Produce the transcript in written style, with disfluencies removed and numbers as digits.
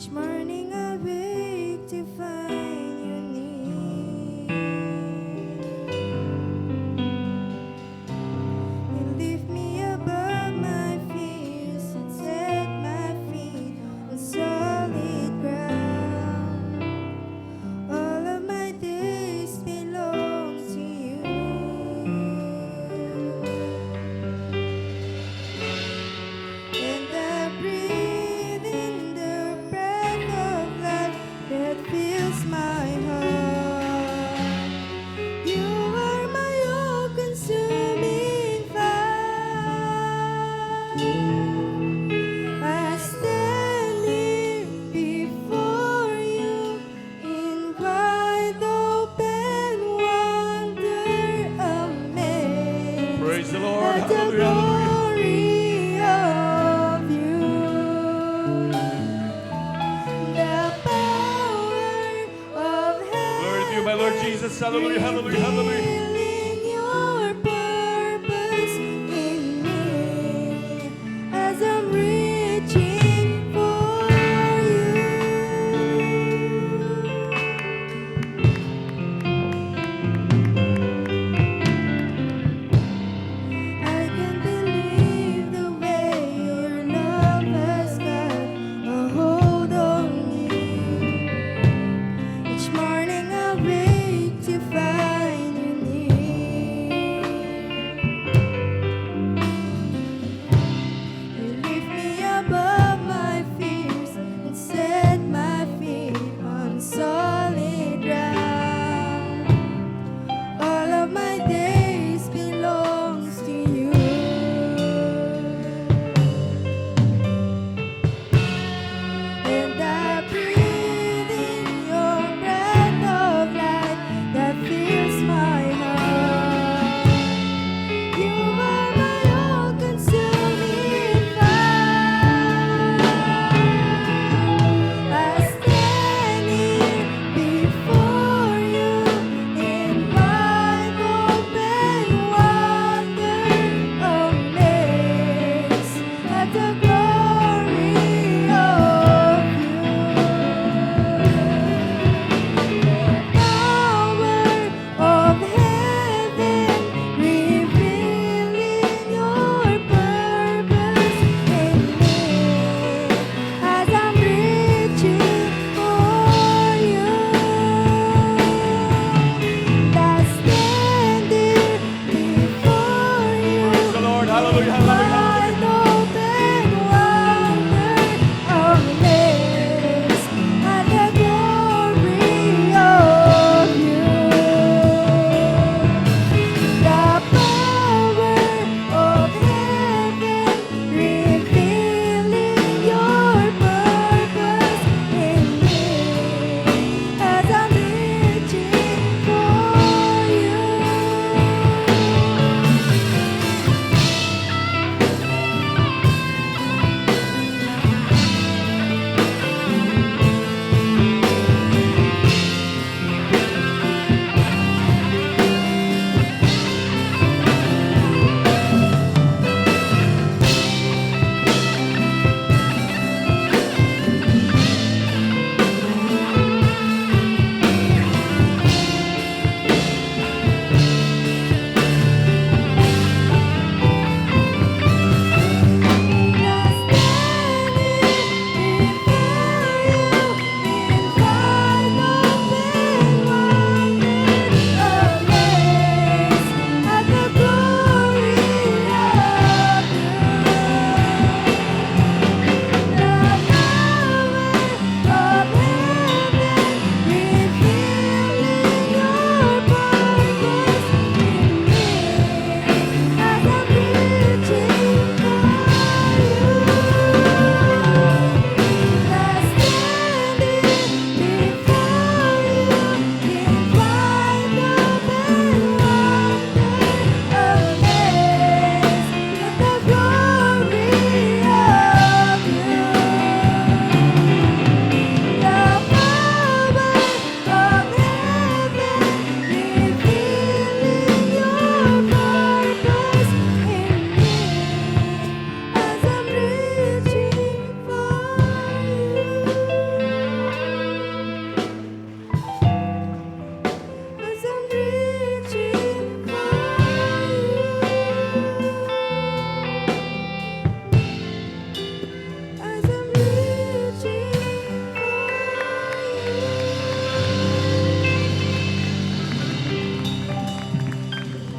Each morning I wake to find you near. You lift me above my fears and set my feet on solid ground. All of my days belong to you. And I breathe in the breath of life that fills my heart. You are my all-consuming fire. I stand here before you in wide open wonder, amazed Praise the Lord. at the Hallelujah. Hallelujah. glory of you, the power of Glory to you, my Lord Jesus. Hallelujah. Hallelujah. Hallelujah.